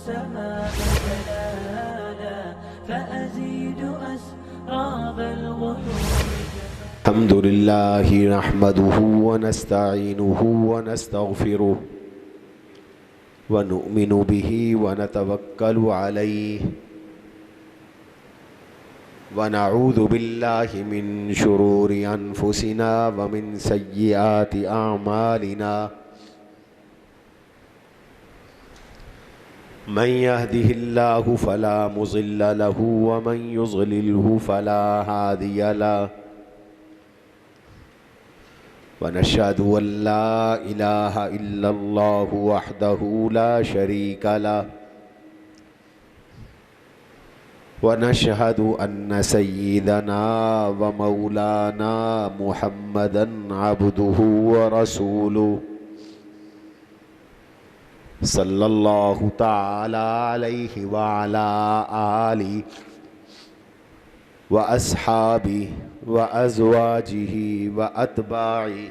السماء جلالا فأزيد أسراب الغيوم. الحمد لله نحمده ونستعينه ونستغفره ونؤمن به ونتوكل عليه ونعوذ بالله من شرور أنفسنا ومن سيئات أعمالنا من يهده الله فلا مضل له ومن يضلله فلا هادي له ونشهد أن لا إله إلا الله وحده لا شريك له ونشهد أن سيدنا ومولانا محمدا عبده ورسوله صلى الله تعالى عليه وعلى آله وأصحابه وأزواجه وأتباعه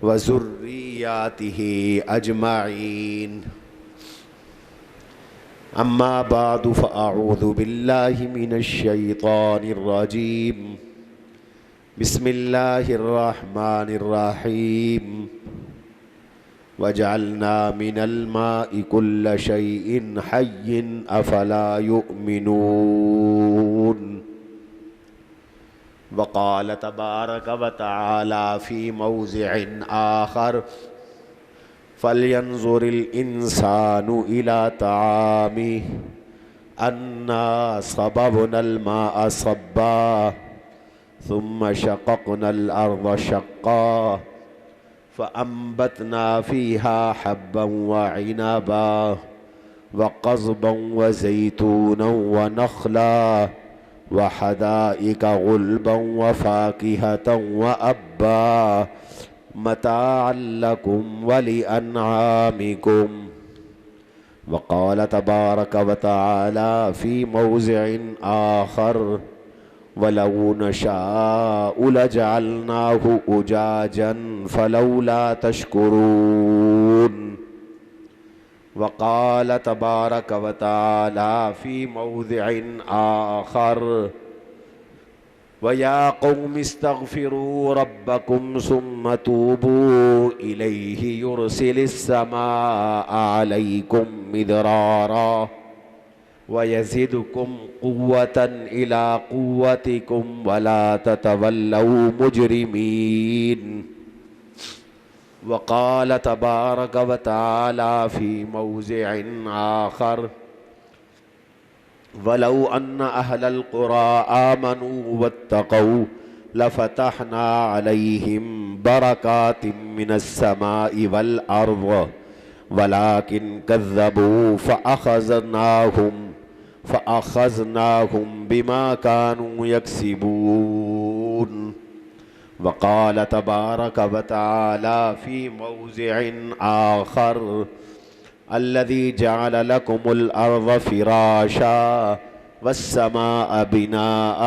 وذرياته أجمعين. أما بعد فأعوذ بالله من الشيطان الرجيم. بسم الله الرحمن الرحيم. وجعلنا من الماء كل شيء حي أفلا يؤمنون. وقال تبارك وتعالى في موضع آخر فلينظر الإنسان إلى طعامه أنا صببنا الماء صبا ثم شققنا الأرض شقا فأنبتنا فيها حبا وعنبا وقضبا وزيتونا ونخلا وحدائق غلبا وفاكهة وأبا متاعا لكم ولأنعامكم. وقال تبارك وتعالى في موضع آخر ولو نشاء لجعلناه أجاجا فلولا تشكرون. وقال تبارك وتعالى في موضع آخر وَيَا قَوْمِ اسْتَغْفِرُوا رَبَّكُمْ ثُمَّ تُوبُوا إِلَيْهِ يُرْسِلِ السَّمَاءَ عَلَيْكُمْ مِدْرَارًا وَيَزِدْكُمْ قُوَّةً إِلَى قُوَّتِكُمْ وَلَا تَتَوَلَّوْا مُجْرِمِينَ. وقال تبارك وتعالى في موضع آخر ولو أن أهل القرى آمنوا واتقوا لفتحنا عليهم بركات من السماء والأرض ولكن كذبوا فأخذناهم بما كانوا يكسبون. وقال تبارك وتعالى في موضع آخر الذي جعل لكم الأرض فراشا والسماء بناء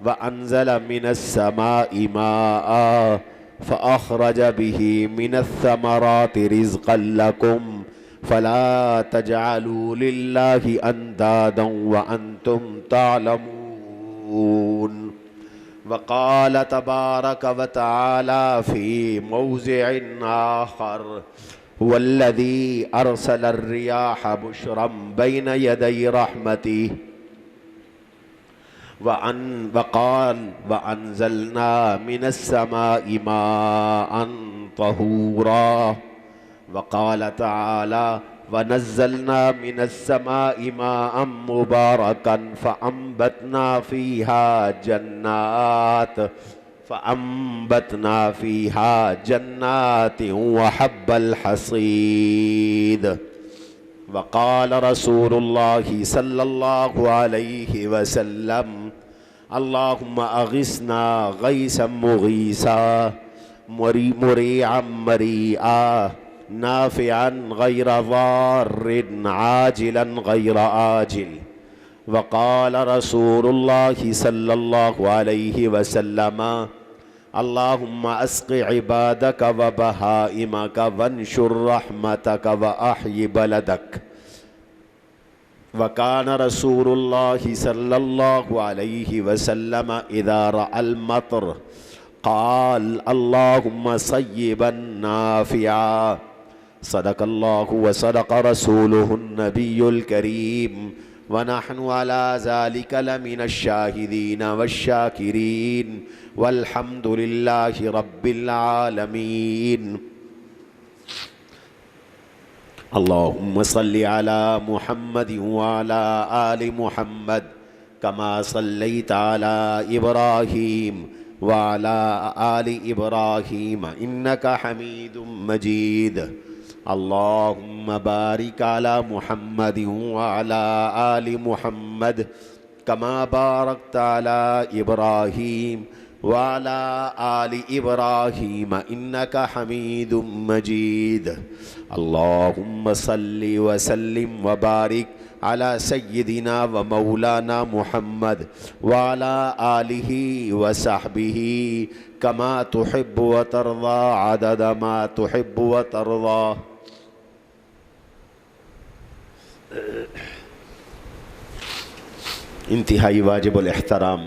وأنزل من السماء ماء فأخرج به من الثمرات رزقا لكم فلا تجعلوا لله أندادا وأنتم تعلمون. وقال تبارك وتعالى في موضع آخر هو الذي أرسل الرياح بشرا بين يدي رحمته وقال وأنزلنا من السماء ماء طهورا. وقال تعالى ونزلنا من السماء ماء مباركا فأنبتنا فيها جنات وحب الحصيد. وقال رسول الله صلى الله عليه وسلم اللهم أغثنا غيثا مغيثا مريعا مريئا نافعا غير ضار عاجلا غير آجل. وقال رسول الله صلى الله عليه وسلم اللهم اسق عبادك وبهائمك وانشر رحمتك وأحي بلدك. وکان رسول اللہ صلی اللہ علیہ وسلم اذا رأى المطر قال اللہم صیبا نافعا صدق اللہ وصدق رسولہ النبی الکریم ونحن على ذلك لمن الشاہدین والشاکرین والحمد للہ رب العالمین. اللہم صلی علی محمد وعلی آل محمد کما صلیت علی ابراہیم وعلی آل ابراہیم انک حمید مجید. اللہم بارک علی محمد وعلی آل محمد کما بارکت علی ابراہیم وعلی آل ابراہیم انک حمید مجید. اللہم صلی وسلم وبارک علی سیدنا و مولانا محمد وعلی آلہ وصحبہ کما تحب و ترضى عدد ما تحب و ترضى. انتہائی واجب الاحترام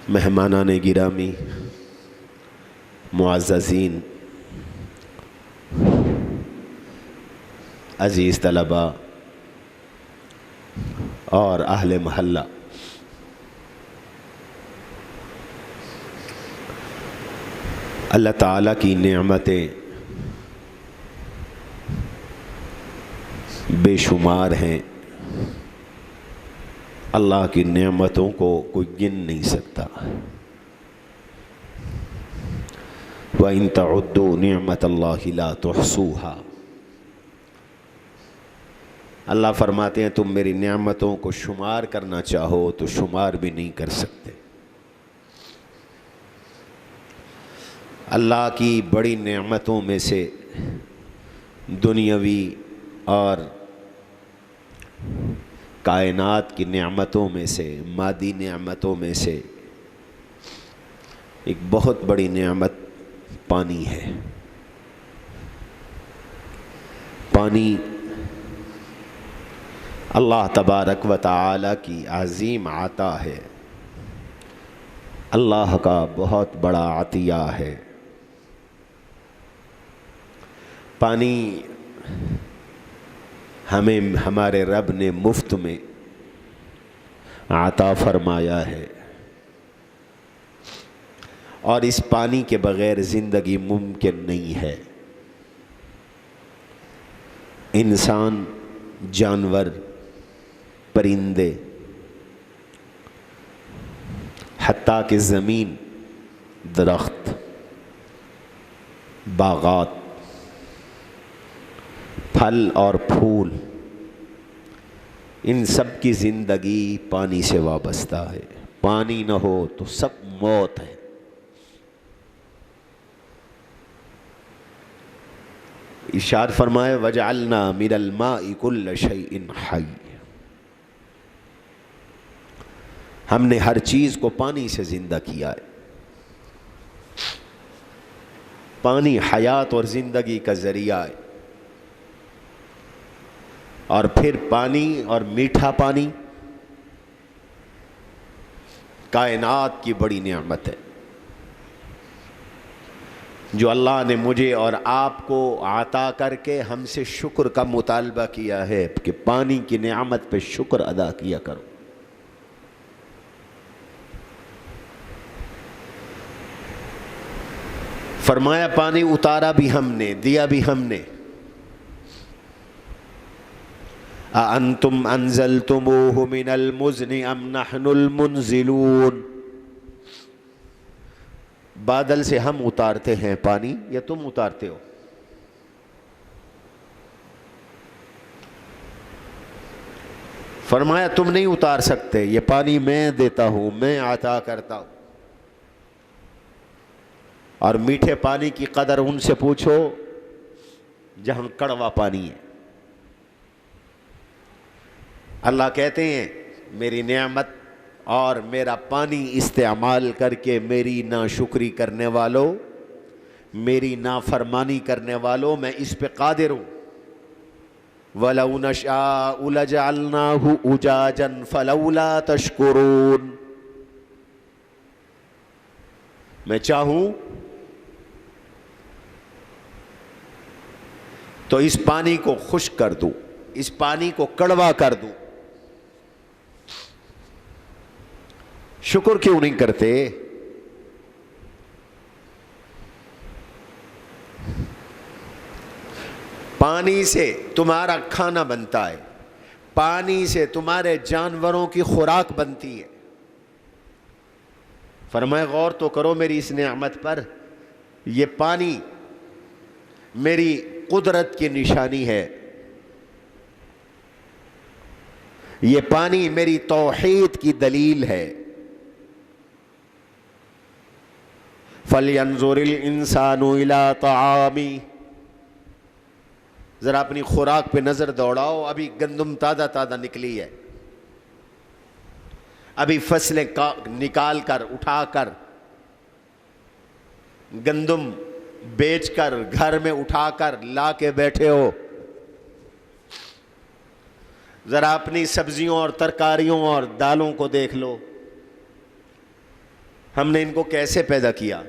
مہمانان گرامی، معززین، عزیز طلباء اور اہل محلہ، اللہ تعالیٰ کی نعمتیں بے شمار ہیں. اللہ کی نعمتوں کو کوئی گن نہیں سکتا. وَإِن تَعُدُّوا نِعْمَةَ اللَّهِ لَا تُحْصُوهَا. اللہ فرماتے ہیں تم میری نعمتوں کو شمار کرنا چاہو تو شمار بھی نہیں کر سکتے. اللہ کی بڑی نعمتوں میں سے دنیاوی اور کائنات کی نعمتوں میں سے، مادی نعمتوں میں سے ایک بہت بڑی نعمت پانی ہے. پانی اللہ تبارک و تعالی کی عظیم عطا ہے، اللہ کا بہت بڑا عطیہ ہے. پانی ہمیں ہمارے رب نے مفت میں عطا فرمایا ہے، اور اس پانی کے بغیر زندگی ممکن نہیں ہے. انسان، جانور، پرندے، حتیٰ کہ زمین، درخت، باغات، پھل اور پھول، ان سب کی زندگی پانی سے وابستہ ہے. پانی نہ ہو تو سب موت ہے. ارشاد فرمائے وَجَعَلْنَا مِنَ الْمَاءِ كُلَّ شَيْءٍ حَيٍّ. ہم نے ہر چیز کو پانی سے زندہ کیا ہے. پانی حیات اور زندگی کا ذریعہ ہے. اور پھر پانی اور میٹھا پانی کائنات کی بڑی نعمت ہے، جو اللہ نے مجھے اور آپ کو عطا کر کے ہم سے شکر کا مطالبہ کیا ہے کہ پانی کی نعمت پہ شکر ادا کیا کرو. فرمایا پانی اتارا بھی ہم نے، دیا بھی ہم نے. أَأَنْتُمْ أَنزَلْتُمُوهُ مِنَ الْمُزْنِ أَمْ نَحْنُ الْمُنزِلُونَ. بادل سے ہم اتارتے ہیں پانی یا تم اتارتے ہو؟ فرمایا تم نہیں اتار سکتے، یہ پانی میں دیتا ہوں، میں عطا کرتا ہوں. اور میٹھے پانی کی قدر ان سے پوچھو جہاں کڑوا پانی ہے. اللہ کہتے ہیں میری نعمت اور میرا پانی استعمال کر کے میری ناشکری کرنے والوں، میری نافرمانی کرنے والوں، میں اس پہ قادر ہوں. وَلَوْ نَشَاءُ لَجَعَلْنَاهُ أُجَاجًا فَلَوْلَا تَشْكُرُونَ، میں چاہوں تو اس پانی کو خشک کر دوں، اس پانی کو کڑوا کر دوں، شکر کیوں نہیں کرتے؟ پانی سے تمہارا کھانا بنتا ہے، پانی سے تمہارے جانوروں کی خوراک بنتی ہے۔ فرمائے غور تو کرو میری اس نعمت پر، یہ پانی میری قدرت کی نشانی ہے، یہ پانی میری توحید کی دلیل ہے۔ فَلْيَنْظُرِ الْإِنسَانُ إِلَىٰ طَعَامِهِ، ذرا اپنی خوراک پہ نظر دوڑاؤ، ابھی گندم تازہ تازہ نکلی ہے، ابھی فصلیں نکال کر اٹھا کر گندم بیچ کر گھر میں اٹھا کر لا کے بیٹھے ہو، ذرا اپنی سبزیوں اور ترکاریوں اور دالوں کو دیکھ لو، ہم نے ان کو کیسے پیدا کیا،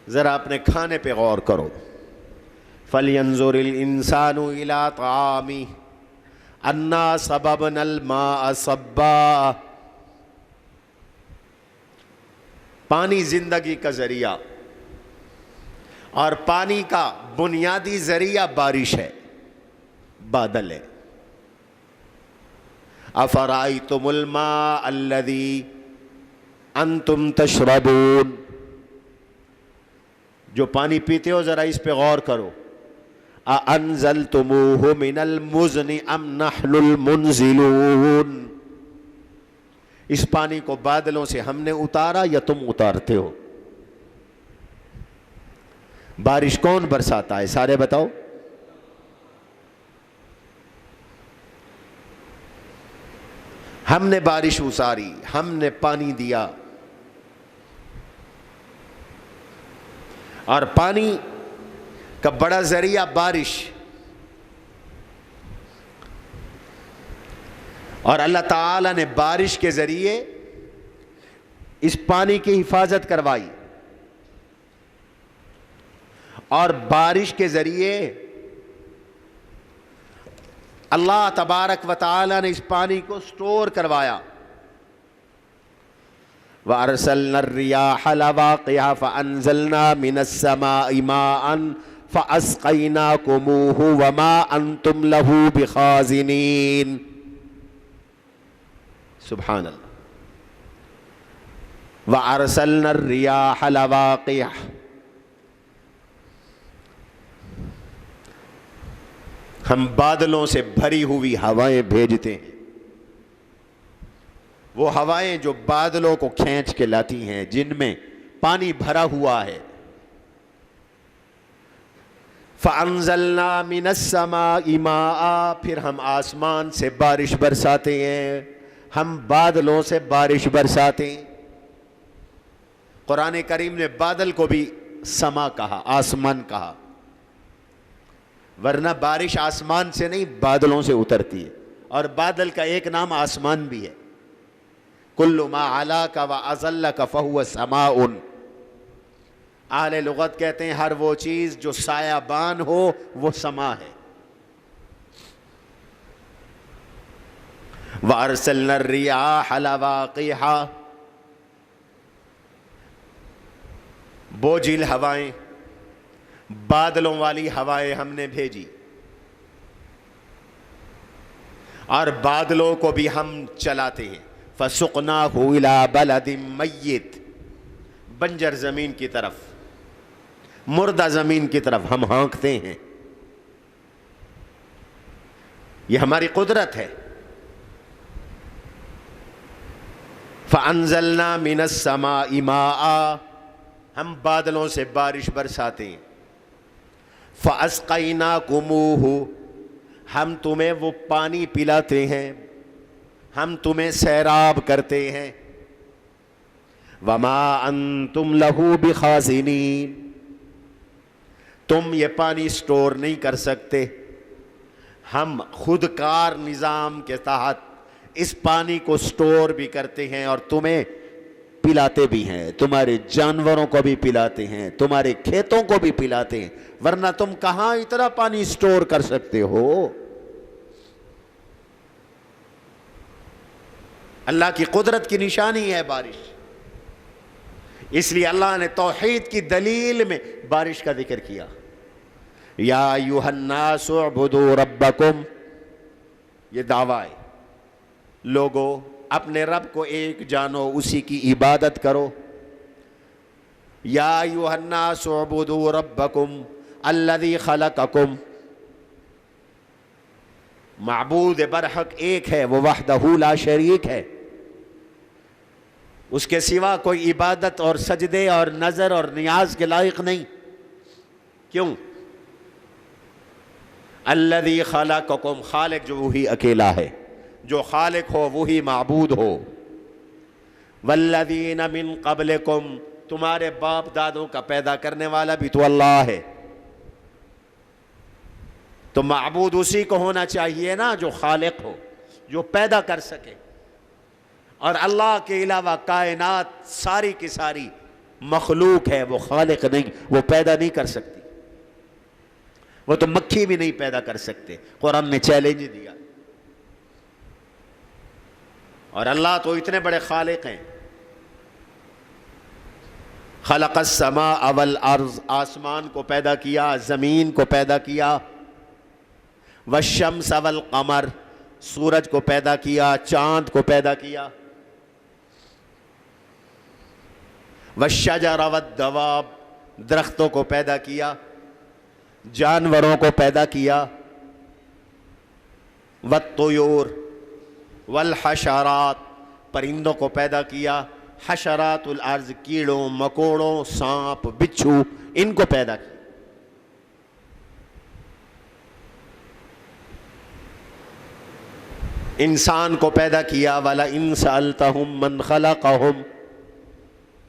ذرا اپنے کھانے پہ غور کرو۔ فَلْيَنْظُرِ الْإِنسَانُ إِلَىٰ طَعَامِهِ أَنَّا صَبَبْنَا الْمَاءَ صَبًّا، پانی زندگی کا ذریعہ، اور پانی کا بنیادی ذریعہ بارش ہے، بادل ہے۔ أَفَرَأَيْتُمُ الْمَاءَ الَّذِي أَنْتُمْ تَشْرَبُونَ، جو پانی پیتے ہو ذرا اس پہ غور کرو۔ أَأَنزَلْتُمُوهُ مِنَ الْمُزْنِ أَمْ نَحْنُ الْمُنزِلُونَ، اس پانی کو بادلوں سے ہم نے اتارا یا تم اتارتے ہو؟ بارش کون برساتا ہے؟ سارے بتاؤ۔ ہم نے بارش اتاری، ہم نے پانی دیا، اور پانی کا بڑا ذریعہ بارش، اور اللہ تعالی نے بارش کے ذریعے اس پانی کی حفاظت کروائی، اور بارش کے ذریعے اللہ تبارک و تعالی نے اس پانی کو سٹور کروایا۔ وَأَرْسَلْنَا الرِّيَاحَ لَوَاقِحَ فَأَنزَلْنَا مِنَ السَّمَاءِ مَاءً فَأَسْقَيْنَاكُمُوهُ وَمَا أَنْتُمْ لَهُ بِخَازِنِينَ، سبحان اللہ۔ وَأَرْسَلْنَا الرِّيَاحَ لَوَاقِحَ، ہم بادلوں سے بھری ہوئی ہوائیں بھیجتے ہیں، وہ ہوائیں جو بادلوں کو کھینچ کے لاتی ہیں، جن میں پانی بھرا ہوا ہے۔ فَأَنزَلْنَا مِنَ السَّمَاءِ مَاءً، پھر ہم آسمان سے بارش برساتے ہیں، ہم بادلوں سے بارش برساتے ہیں۔ قرآن کریم نے بادل کو بھی سما کہا، آسمان کہا، ورنہ بارش آسمان سے نہیں بادلوں سے اترتی ہے، اور بادل کا ایک نام آسمان بھی ہے۔ کل ما علاک و اظلک فہو سماء، اہل لغت کہتے ہیں ہر وہ چیز جو سایہ بان ہو وہ سما ہے۔ وَأَرْسَلْنَا الرِّيَاحَ لَوَاقِحَ، بوجھل ہوائیں، بادلوں والی ہوائیں ہم نے بھیجی، اور بادلوں کو بھی ہم چلاتے ہیں۔ فَسُقْنَاهُ إِلَىٰ بَلَدٍ مَيِّتٍ، بنجر زمین کی طرف، مردہ زمین کی طرف ہم ہانکتے ہیں، یہ ہماری قدرت ہے۔ فَأَنزَلْنَا مِنَ السَّمَاءِ مَاءً، ہم بادلوں سے بارش برساتے ہیں۔ فَأَسْقَيْنَاكُمُوهُ، ہم تمہیں وہ پانی پلاتے ہیں، ہم تمہیں سیراب کرتے ہیں۔ وَمَا أَنْتُمْ لَهُ بِخَازِنِينَ، تم یہ پانی سٹور نہیں کر سکتے، ہم خود کار نظام کے تحت اس پانی کو سٹور بھی کرتے ہیں اور تمہیں پلاتے بھی ہیں، تمہارے جانوروں کو بھی پلاتے ہیں، تمہارے کھیتوں کو بھی پلاتے ہیں، ورنہ تم کہاں اتنا پانی سٹور کر سکتے ہو؟ اللہ کی قدرت کی نشانی ہے بارش، اس لیے اللہ نے توحید کی دلیل میں بارش کا ذکر کیا۔ یا ایھا الناس اعبدوا ربکم، یہ دعویٰ ہے، لوگو اپنے رب کو ایک جانو، اسی کی عبادت کرو۔ یا ایھا الناس اعبدوا ربکم الذی خلقکم، معبود برحق ایک ہے، وہ وحدہ لا شریک ہے، اس کے سوا کوئی عبادت اور سجدے اور نظر اور نیاز کے لائق نہیں۔ کیوں؟ الذی خلقکم، خالق جو وہی اکیلا ہے، جو خالق ہو وہی معبود ہو۔ والذین من قبلکم، تمہارے باپ دادوں کا پیدا کرنے والا بھی تو اللہ ہے، تو معبود اسی کو ہونا چاہیے نا جو خالق ہو، جو پیدا کر سکے۔ اور اللہ کے علاوہ کائنات ساری کی ساری مخلوق ہے، وہ خالق نہیں، وہ پیدا نہیں کر سکتی، وہ تو مکھی بھی نہیں پیدا کر سکتے۔ قرآن نے چیلنج دیا، اور اللہ تو اتنے بڑے خالق ہیں۔ خلق السماء والارض، آسمان کو پیدا کیا، زمین کو پیدا کیا۔ والشمس والقمر، سورج کو پیدا کیا، چاند کو پیدا کیا۔ والشجر والدواب، درختوں کو پیدا کیا، جانوروں کو پیدا کیا۔ والطیور والحشرات، پرندوں کو پیدا کیا۔ حشرات الارض، کیڑوں مکوڑوں سانپ بچھو، ان کو پیدا کیا۔ انسان کو پیدا کیا۔ وَلَئِن سَأَلْتَهُم مَّن خَلَقَهُم،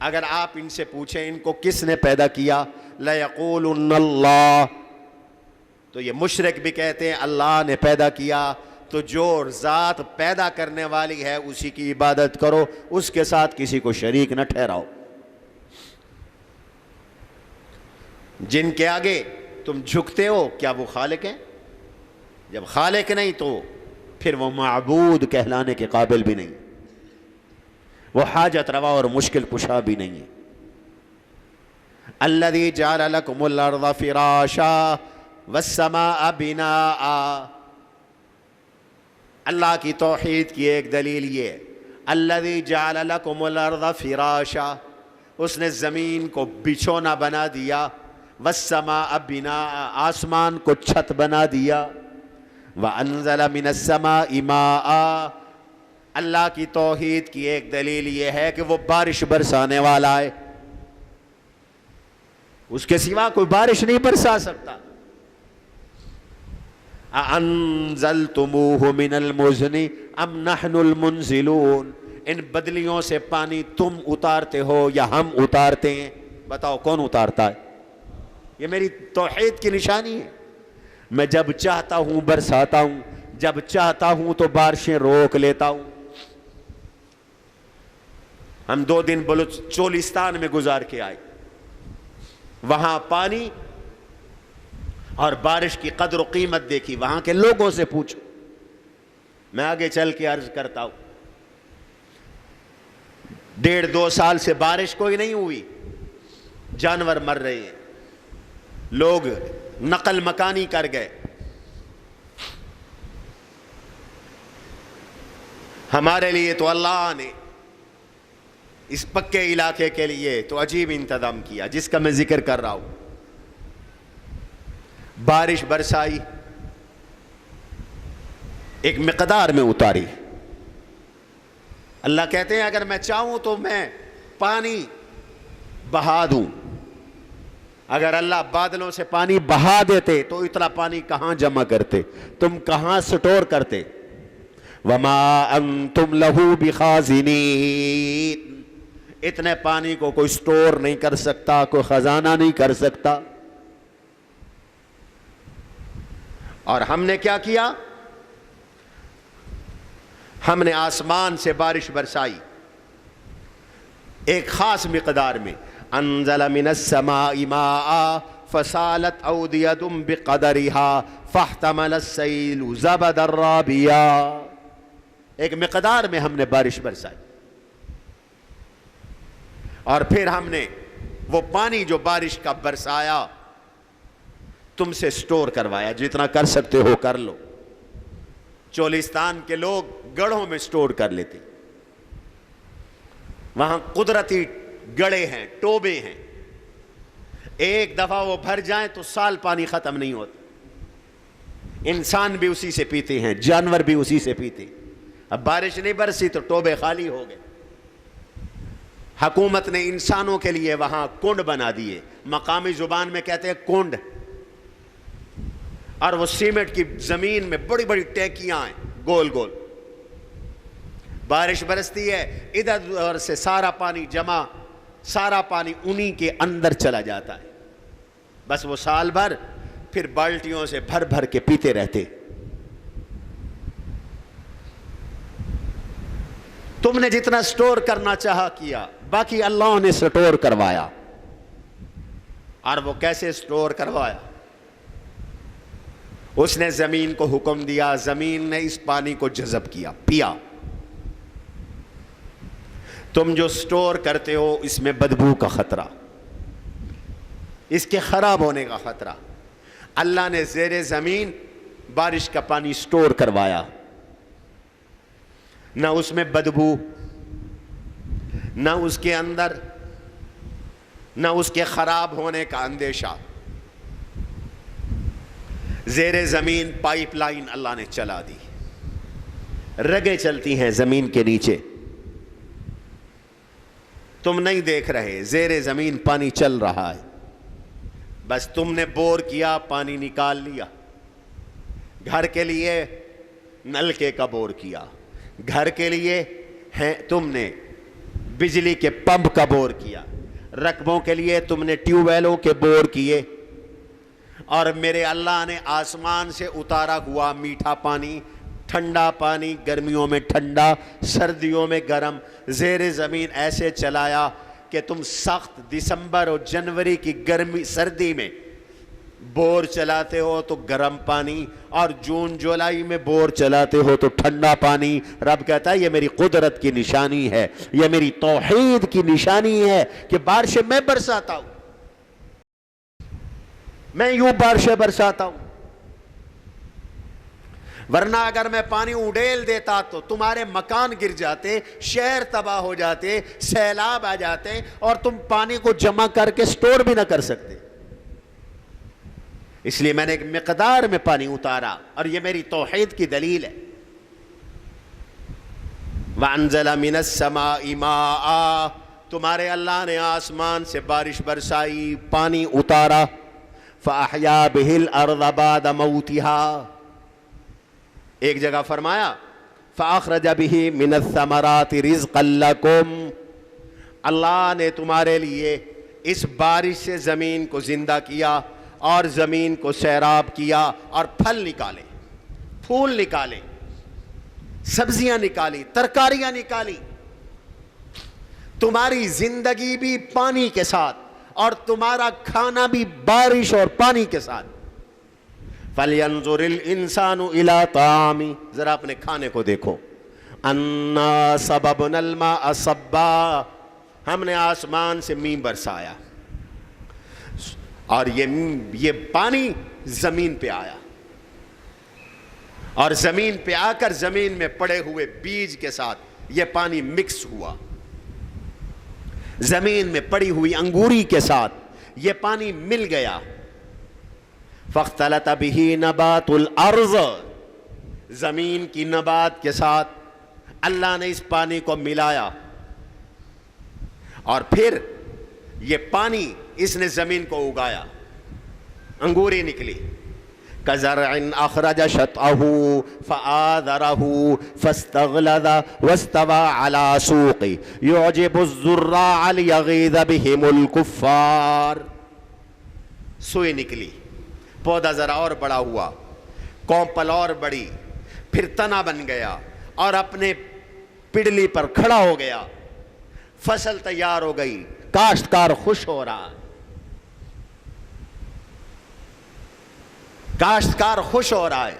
اگر آپ ان سے پوچھیں ان کو کس نے پیدا کیا، لَيَقُولُنَّ اللَّهُ، تو یہ مشرک بھی کہتے ہیں اللہ نے پیدا کیا۔ تو جو ذات پیدا کرنے والی ہے اسی کی عبادت کرو، اس کے ساتھ کسی کو شریک نہ ٹھہراؤ۔ جن کے آگے تم جھکتے ہو کیا وہ خالق ہیں؟ جب خالق نہیں تو پھر وہ معبود کہلانے کے قابل بھی نہیں، وہ حاجت روا اور مشکل کشا بھی نہیں ہے۔ الذی جعل لکم الارض فراشا والسماء بناء، اللہ کی توحید کی ایک دلیل یہ ہے، الذی جعل لکم الارض فراشا، اس نے زمین کو بچھونا بنا دیا، والسماء بناء، آسمان کو چھت بنا دیا، وَأَنزَلَ مِنَ السَّمَاءِ مَاءً، اللہ کی توحید کی ایک دلیل یہ ہے کہ وہ بارش برسانے والا ہے، اس کے سوا کوئی بارش نہیں برسا سکتا۔ أَأَنزَلْتُمُوهُ مِنَ الْمُزْنِ أَمْ نَحْنُ الْمُنزِلُونَ، ان بدلیوں سے پانی تم اتارتے ہو یا ہم اتارتے ہیں؟ بتاؤ کون اتارتا ہے؟ یہ میری توحید کی نشانی ہے، میں جب چاہتا ہوں برساتا ہوں، جب چاہتا ہوں تو بارشیں روک لیتا ہوں۔ ہم 2 دن بلوچستان میں گزار کے آئے، وہاں پانی اور بارش کی قدر و قیمت دیکھی، وہاں کے لوگوں سے پوچھو۔ میں آگے چل کے عرض کرتا ہوں، 1.5-2 سال سے بارش کوئی نہیں ہوئی، جانور مر رہے ہیں، لوگ نقل مکانی کر گئے۔ ہمارے لیے تو اللہ نے اس پکے علاقے کے لیے تو عجیب انتظام کیا جس کا میں ذکر کر رہا ہوں۔ بارش برسائی، ایک مقدار میں اتاری۔ اللہ کہتے ہیں اگر میں چاہوں تو میں پانی بہا دوں، اگر اللہ بادلوں سے پانی بہا دیتے تو اتنا پانی کہاں جمع کرتے، تم کہاں سٹور کرتے؟ وَمَا أَنْتُمْ لَهُ بِخَازِنِينَ، اتنے پانی کو کوئی سٹور نہیں کر سکتا، کوئی خزانہ نہیں کر سکتا۔ اور ہم نے کیا کیا؟ ہم نے آسمان سے بارش برسائی ایک خاص مقدار میں. انزل من السماء ماء فسالت اودیۃ بقدرها فاحتمل السیل زبدا رابیا. ایک مقدار میں ہم نے بارش برسائی اور پھر ہم نے وہ پانی جو بارش کا برسایا تم سے سٹور کروایا. جتنا کر سکتے ہو کر لو. چولستان کے لوگ گڑھوں میں سٹور کر لیتے. وہاں قدرتی گڑھے ہیں, ٹوبے ہیں, ایک دفعہ وہ بھر جائیں تو سال پانی ختم نہیں ہوتا. انسان بھی اسی سے پیتے ہیں, جانور بھی اسی سے پیتے. اب بارش نہیں برسی تو ٹوبے خالی ہو گئے. حکومت نے انسانوں کے لیے وہاں کنڈ بنا دیے, مقامی زبان میں کہتے ہیں کنڈ, اور وہ سیمنٹ کی زمین میں بڑی بڑی ٹینکیاں ہیں گول گول. بارش برستی ہے, ادھر ادھر سے سارا پانی جمع, سارا پانی انہی کے اندر چلا جاتا ہے. بس وہ سال بھر پھر بالٹیوں سے بھر بھر کے پیتے رہتے. تم نے جتنا سٹور کرنا چاہا کیا, باقی اللہ نے سٹور کروایا. اور وہ کیسے سٹور کروایا؟ اس نے زمین کو حکم دیا, زمین نے اس پانی کو جذب کیا, پیا. تم جو سٹور کرتے ہو اس میں بدبو کا خطرہ, اس کے خراب ہونے کا خطرہ. اللہ نے زیر زمین بارش کا پانی سٹور کروایا, نہ اس میں بدبو, نہ اس کے اندر, نہ اس کے خراب ہونے کا اندیشہ. زیر زمین پائپ لائن اللہ نے چلا دی, رگیں چلتی ہیں زمین کے نیچے. تم نہیں دیکھ رہے, زیر زمین پانی چل رہا ہے. بس تم نے بور کیا, پانی نکال لیا. گھر کے لیے نلکے کا بور کیا, گھر کے لیے تم نے بجلی کے پمپ کا بور کیا, رقبوں کے لیے تم نے ٹیوب ویلوں کے بور کیے. اور میرے اللہ نے آسمان سے اتارا ہوا میٹھا پانی, ٹھنڈا پانی, گرمیوں میں ٹھنڈا, سردیوں میں گرم, زیر زمین ایسے چلایا کہ تم سخت دسمبر اور جنوری کی گرمی سردی میں بور چلاتے ہو تو گرم پانی, اور جون جولائی میں بور چلاتے ہو تو ٹھنڈا پانی. رب کہتا ہے یہ میری قدرت کی نشانی ہے, یہ میری توحید کی نشانی ہے کہ بارشیں میں برساتا ہوں, میں یوں بارشیں برساتا ہوں. ورنہ اگر میں پانی اڈیل دیتا تو تمہارے مکان گر جاتے, شہر تباہ ہو جاتے, سیلاب آ جاتے, اور تم پانی کو جمع کر کے سٹور بھی نہ کر سکتے. اس لیے میں نے ایک مقدار میں پانی اتارا, اور یہ میری توحید کی دلیل ہے. وَأَنزَلَ مِنَ السَّمَاءِ مَاءً, تمہارے اللہ نے آسمان سے بارش برسائی, پانی اتارا. فَأَحْيَا بِهِ الْأَرْضَ بَعْدَ مَوْتِهَا, ایک جگہ فرمایا فَأَخْرَجَ بِهِ مِنَ الثَّمَرَاتِ رِزْقًا لَكُمْ, اللہ نے تمہارے لیے اس بارش سے زمین کو زندہ کیا اور زمین کو سیراب کیا, اور پھل نکالے, پھول نکالے, سبزیاں نکالی, ترکاریاں نکالی. تمہاری زندگی بھی پانی کے ساتھ, اور تمہارا کھانا بھی بارش اور پانی کے ساتھ. فَلْيَنْظُرِ الْإِنسَانُ إِلَىٰ طَعَامِهِ, ذرا اپنے کھانے کو دیکھو. أَنَّا صَبَبْنَا الْمَاءَ صَبًّا, ہم نے آسمان سے مینہ برسایا, اور یہ پانی زمین پہ آیا, اور زمین پہ آ کر زمین میں پڑے ہوئے بیج کے ساتھ یہ پانی مکس ہوا. زمین میں پڑی ہوئی انگوری کے ساتھ یہ پانی مل گیا. فاختلط به نبات الارض, زمین کی نبات کے ساتھ اللہ نے اس پانی کو ملایا, اور پھر یہ پانی اس نے زمین کو اگایا, انگوری نکلی. كزرع أخرج شطأه فآذره فاستغلظ واستوى على سوقه يعجب الزراع ليغيظ بهم الكفار. سوئی نکلی, پودا ذرا اور بڑا ہوا, کومپل اور بڑی، پھر تنا بن گیا اور اپنے پڑلی پر کھڑا ہو گیا، فصل تیار ہو گئی، کاشتکار خوش ہو رہا، کاشتکار خوش ہو رہا ہے۔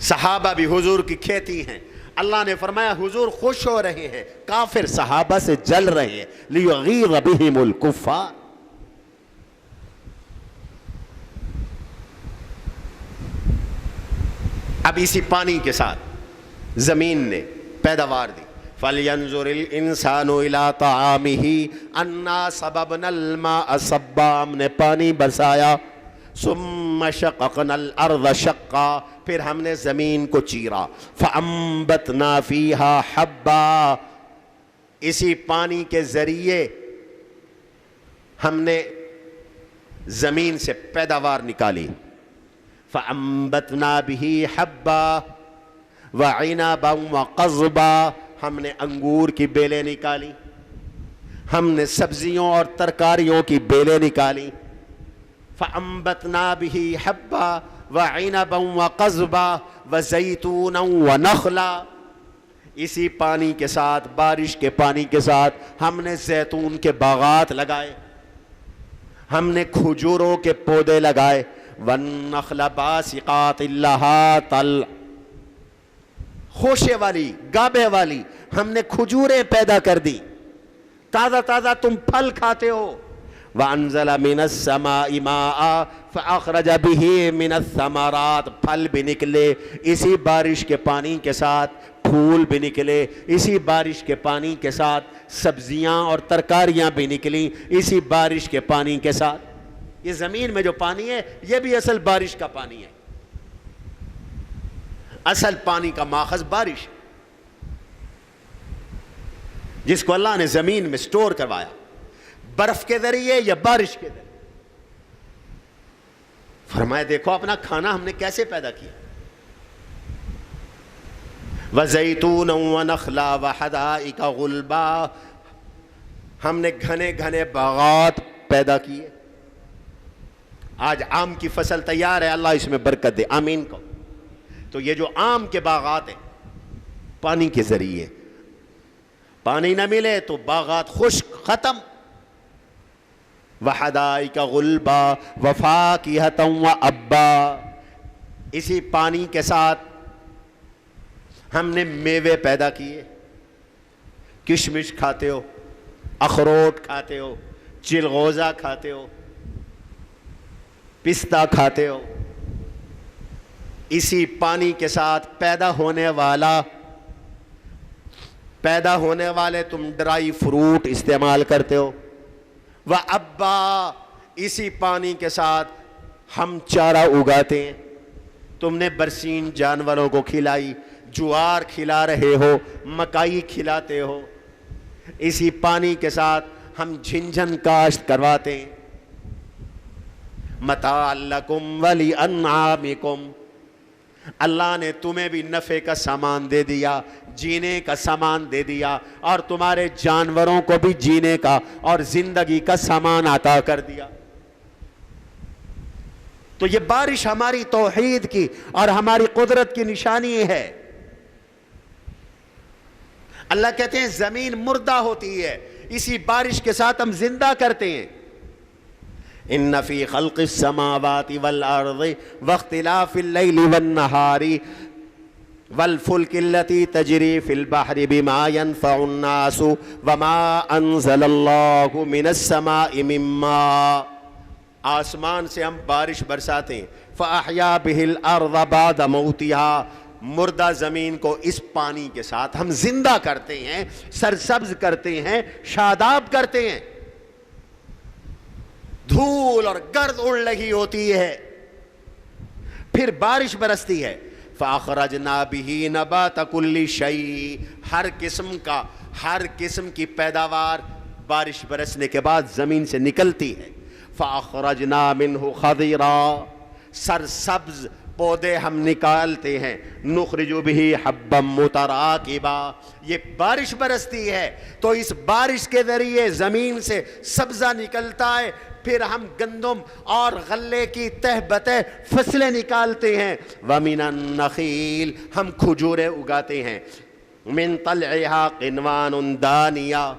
صحابہ بھی حضور کی کھیتی ہیں، اللہ نے فرمایا حضور خوش ہو رہے ہیں، کافر صحابہ سے جل رہے ہیں، لیغیظ بہم الکفار۔ اب اسی پانی کے ساتھ زمین نے پیداوار دی۔ فَلْيَنْظُرِ الْإِنسَانُ إِلَىٰ طَعَامِهِ أَنَّا صَبَبْنَا الْمَاءَ صَبًّا، ہم نے پانی برسایا، ثُمَّ شَقَقْنَا الْأَرْضَ شَقًّا، پھر ہم نے زمین کو چیرا، فَأَنبَتْنَا فِيهَا حَبًّا، اسی پانی کے ذریعے ہم نے زمین سے پیداوار نکالی، فَأَنبَتْنَا بِهِ حَبًّا وَعِنَبًا وَقَضْبًا، ہم نے انگور کی بیلیں نکالی، ہم نے سبزیوں اور ترکاریوں کی بیلیں نکالی، فَأَنبَتْنَا بِهِ حَبًّا وَعِنَبًا وَقَضْبًا وَزَيْتُونًا وَنَخْلًا، اسی پانی کے ساتھ، بارش کے پانی کے ساتھ ہم نے زیتون کے باغات لگائے، ہم نے کھجوروں کے پودے لگائے، وَالنَّخْلَ بَاسِقَاتٍ لَهَا طَلْعٌ، خوشے والی، گابے والی ہم نے کھجوریں پیدا کر دی، تازہ تازہ تم پھل کھاتے ہو۔ وَأَنزَلَ مِنَ السَّمَاءِ مَاءً فَأَخْرَجَ بِهِ مِنَ الثَّمَرَاتِ، پھل بھی نکلے اسی بارش کے پانی کے ساتھ، پھول بھی نکلے اسی بارش کے پانی کے ساتھ، سبزیاں اور ترکاریاں بھی نکلی اسی بارش کے پانی کے ساتھ۔ یہ زمین میں جو پانی ہے یہ بھی اصل بارش کا پانی ہے، اصل پانی کا ماخذ بارش، جس کو اللہ نے زمین میں سٹور کروایا، برف کے ذریعے یا بارش کے ذریعے۔ فرمایا دیکھو اپنا کھانا ہم نے کیسے پیدا کیا۔ وَزَيْتُونًا وَنَخْلًا وَحَدَائِقَ غُلْبًا، ہم نے گھنے گھنے باغات پیدا کیے۔ آج آم کی فصل تیار ہے، اللہ اس میں برکت دے، آمین کو۔ تو یہ جو آم کے باغات ہیں پانی کے ذریعے، پانی نہ ملے تو باغات خشک ختم۔ وَحَدَائِقَ غُلْبًا وَفَاكِهَةً وَأَبًّا، اسی پانی کے ساتھ ہم نے میوے پیدا کیے، کشمش کھاتے ہو، اخروٹ کھاتے ہو، چلغوزہ کھاتے ہو، پستہ کھاتے ہو، اسی پانی کے ساتھ پیدا ہونے والے تم ڈرائی فروٹ استعمال کرتے ہو۔ وَأَبًّا، اسی پانی کے ساتھ ہم چارہ اگاتے ہیں، تم نے برسین جانوروں کو کھلائی، جوار کھلا رہے ہو، مکائی کھلاتے ہو، اسی پانی کے ساتھ ہم جھنجھن کاشت کرواتے ہیں۔ متاعًا لَکُمْ وَلِأَنْعَامِکُمْ، اللہ نے تمہیں بھی نفع کا سامان دے دیا، جینے کا سامان دے دیا، اور تمہارے جانوروں کو بھی جینے کا اور زندگی کا سامان عطا کر دیا۔ تو یہ بارش ہماری توحید کی اور ہماری قدرت کی نشانی ہے۔ اللہ کہتے ہیں زمین مردہ ہوتی ہے، اسی بارش کے ساتھ ہم زندہ کرتے ہیں۔ ان فی خلق السماوات والارض واختلاف اللیل والنہار والفلک التي تجری فی البحر بما ينفع الناس وما انزل اللہ من السماء من ماء، آسمان سے ہم بارش برساتے ہیں، فاحیا به الارض بعد موتها، مردہ زمین کو اس پانی کے ساتھ ہم زندہ کرتے ہیں، سرسبز کرتے ہیں، شاداب کرتے ہیں۔ دھول اور گرد اڑ لگی ہوتی ہے، پھر بارش برستی ہے، فَأَخْرَجْنَا بِهِ نَبَاتَ كُلِّ شَيْءٍ، ہر قسم کی پیداوار بارش برسنے کے بعد زمین سے نکلتی ہے۔ فَأَخْرَجْنَا مِنْهُ خَضِرًا، سرسبز پودے ہم نکالتے ہیں، نخرج بہ حبا متراکبا، یہ بارش برستی ہے تو اس بارش کے ذریعے زمین سے سبزہ نکلتا ہے، پھر ہم گندم اور غلے کی تہ بتہ فصلیں نکالتے ہیں، وَمِنَ النَّخِيلِ، ہم کھجوریں اگاتے ہیں، مِن طَلْعِهَا قِنْوَانٌ دَانِيَةٌ،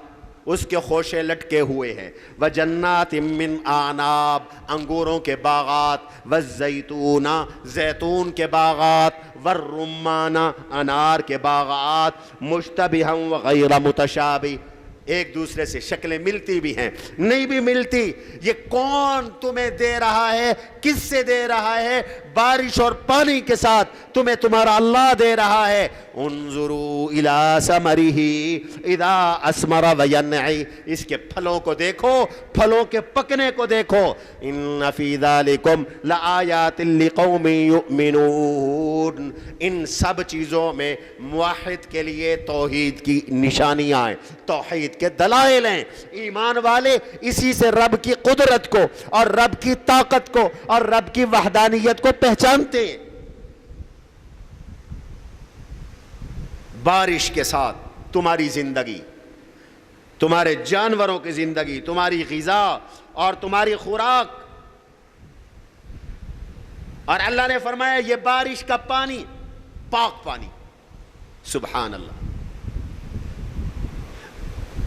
اس کے خوشے لٹکے ہوئے ہیں، وَجَنَّاتٍ مِّنْ أَعْنَابٍ، انگوروں کے باغات، وَالزَّيْتُونَ، زیتون کے باغات، وَالرُّمَّانَ، انار کے باغات، مُشْتَبِهًا وَغَيْرَ مُتَشَابِهٍ، ایک دوسرے سے شکلیں ملتی بھی ہیں نہیں بھی ملتی۔ یہ کون تمہیں دے رہا ہے؟ کس سے دے رہا ہے؟ بارش اور پانی کے ساتھ تمہیں تمہارا اللہ دے رہا ہے۔ انظروا الی ثمرہ اذا اثمر وینعی، اس کے پھلوں کو دیکھو، پھلوں کے پکنے کو دیکھو۔ ان فی ذالکم لآیات لقوم یؤمنون، ان سب چیزوں میں موحد کے لیے توحید کی نشانیاں ہیں، توحید کے دلائل ہیں۔ ایمان والے اسی سے رب کی قدرت کو اور رب کی طاقت کو اور رب کی وحدانیت کو پہچانتے ہیں۔ بارش کے ساتھ تمہاری زندگی، تمہارے جانوروں کی زندگی، تمہاری غذا اور تمہاری خوراک، اور اللہ نے فرمایا یہ بارش کا پانی پاک پانی، سبحان اللہ۔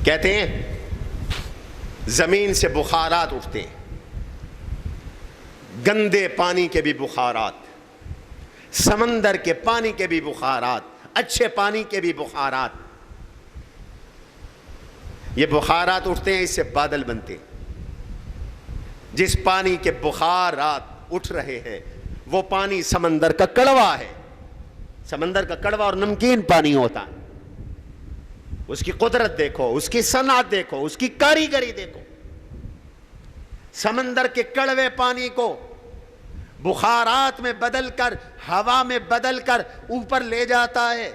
کہتے ہیں زمین سے بخارات اٹھتے ہیں، گندے پانی کے بھی بخارات، سمندر کے پانی کے بھی بخارات، اچھے پانی کے بھی بخارات، یہ بخارات اٹھتے ہیں، اس سے بادل بنتے ہیں۔ جس پانی کے بخارات اٹھ رہے ہیں وہ پانی سمندر کا کڑوا ہے، سمندر کا کڑوا اور نمکین پانی ہوتا ہے۔ اس کی قدرت دیکھو، اس کی صنعت دیکھو، اس کی کاریگری دیکھو۔ سمندر کے کڑوے پانی کو بخارات میں بدل کر، ہوا میں بدل کر اوپر لے جاتا ہے،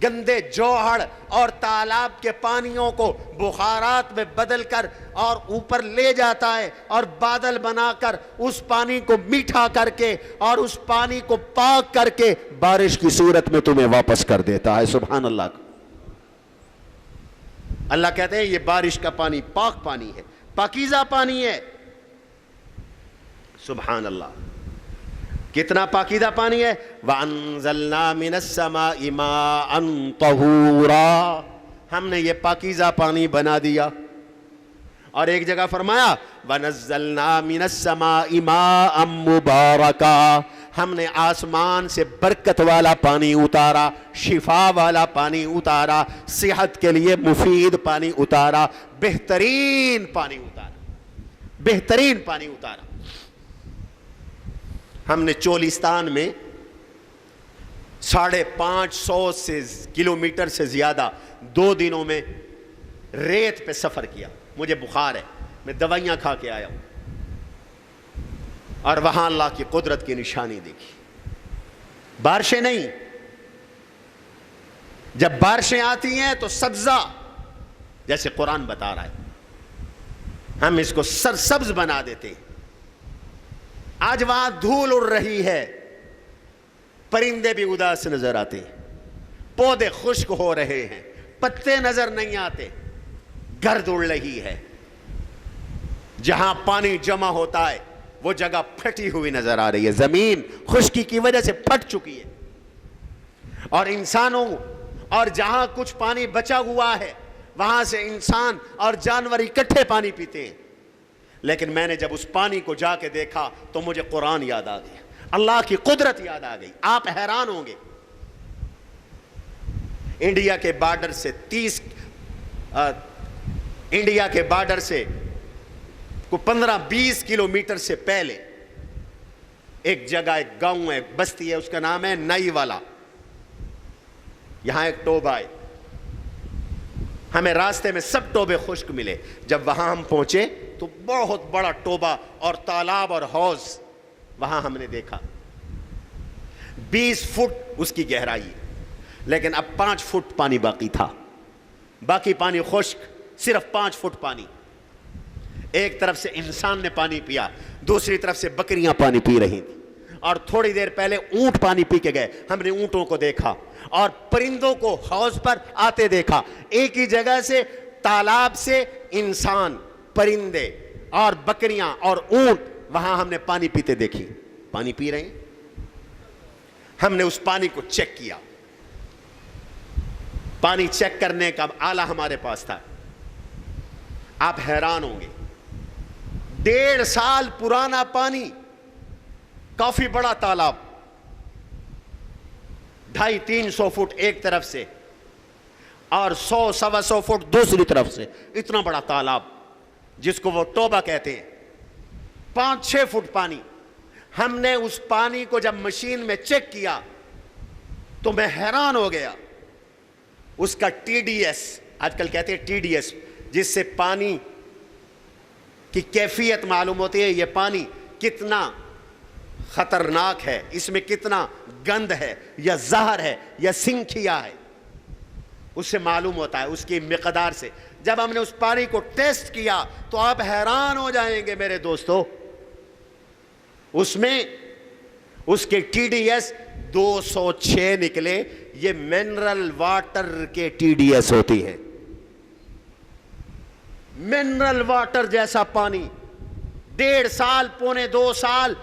گندے جوہر اور تالاب کے پانیوں کو بخارات میں بدل کر اور اوپر لے جاتا ہے، اور بادل بنا کر اس پانی کو میٹھا کر کے اور اس پانی کو پاک کر کے بارش کی صورت میں تمہیں واپس کر دیتا ہے۔ سبحان اللہ۔ اللہ کہتے ہیں یہ بارش کا پانی پاک پانی ہے، پاکیزہ پانی ہے۔ سبحان اللہ، کتنا پاکیزہ پانی ہے۔ وَأَنزَلْنَا مِنَ السَّمَاءِ مَاءً طَهُورًا، ہم نے یہ پاکیزہ پانی بنا دیا۔ اور ایک جگہ فرمایا وَنَزَّلْنَا مِنَ السَّمَاءِ مَاءً مُبَارَكًا، ہم نے آسمان سے برکت والا پانی اتارا، شفا والا پانی اتارا، صحت کے لیے مفید پانی اتارا، بہترین پانی اتارا، بہترین پانی اتارا۔ ہم نے چولستان میں 550 کلومیٹر سے زیادہ 2 دنوں میں ریت پہ سفر کیا۔ مجھے بخار ہے، میں دوائیاں کھا کے آیا ہوں، اور وہاں اللہ کی قدرت کی نشانی دیکھی۔ بارشیں نہیں، جب بارشیں آتی ہیں تو سبزہ، جیسے قرآن بتا رہا ہے، ہم اس کو سرسبز بنا دیتے ہیں۔ آج وہاں دھول اڑ رہی ہے، پرندے بھی اداس نظر آتے ہیں، پودے خشک ہو رہے ہیں، پتے نظر نہیں آتے، گرد اڑ رہی ہے۔ جہاں پانی جمع ہوتا ہے وہ جگہ پھٹی ہوئی نظر آ رہی ہے، زمین خشکی کی وجہ سے پھٹ چکی ہے، اور انسانوں اور جہاں کچھ پانی بچا ہوا ہے وہاں سے انسان اور جانور اکٹھے پانی پیتے ہیں۔ لیکن میں نے جب اس پانی کو جا کے دیکھا تو مجھے قرآن یاد آ گیا، اللہ کی قدرت یاد آ گئی۔ آپ حیران ہوں گے، انڈیا کے بارڈر سے انڈیا کے بارڈر سے کو 15-20 کلومیٹر سے پہلے ایک جگہ، ایک گاؤں ہے، ایک بستی ہے، اس کا نام ہے نئی والا۔ یہاں ایک ٹوبہ ہے، ہمیں راستے میں سب ٹوبے خشک ملے۔ جب وہاں ہم پہنچے تو بہت بڑا ٹوبہ اور تالاب اور حوض وہاں ہم نے دیکھا، 20 فٹ اس کی گہرائی، لیکن اب 5 فٹ پانی باقی تھا، باقی پانی خشک، صرف 5 فٹ پانی۔ ایک طرف سے انسان نے پانی پیا، دوسری طرف سے بکریاں پانی پی رہی تھیں، اور تھوڑی دیر پہلے اونٹ پانی پی کے گئے, ہم نے اونٹوں کو دیکھا اور پرندوں کو حوض پر آتے دیکھا. ایک ہی جگہ سے تالاب سے انسان, پرندے اور بکریاں اور اونٹ وہاں ہم نے پانی پیتے دیکھی, پانی پی رہے ہیں. ہم نے اس پانی کو چیک کیا, پانی چیک کرنے کا آلہ ہمارے پاس تھا. آپ حیران ہوں گے, 1.5 سال پرانا پانی, کافی بڑا تالاب, 250-300 فٹ ایک طرف سے اور 100-125 فٹ دوسری طرف سے, اتنا بڑا تالاب جس کو وہ توبہ کہتے ہیں. 5-6 فٹ پانی. ہم نے اس پانی کو جب مشین میں چیک کیا تو میں حیران ہو گیا. اس کا ٹی ڈی ایس, آج کل کہتے ہیں ٹی ڈی ایس, جس سے پانی کی کیفیت معلوم ہوتی ہے, یہ پانی کتنا خطرناک ہے, اس میں کتنا گند ہے یا زہر ہے یا سنکھیا ہے, اس سے معلوم ہوتا ہے, اس کی مقدار سے. جب ہم نے اس پانی کو ٹیسٹ کیا تو آپ حیران ہو جائیں گے میرے دوستو, اس میں اس کے ٹی ڈی ایس 206 نکلے. یہ منرل واٹر کے ٹی ڈی ایس ہوتی ہے, منرل واٹر جیسا پانی. 1.5 سال 2.25 سال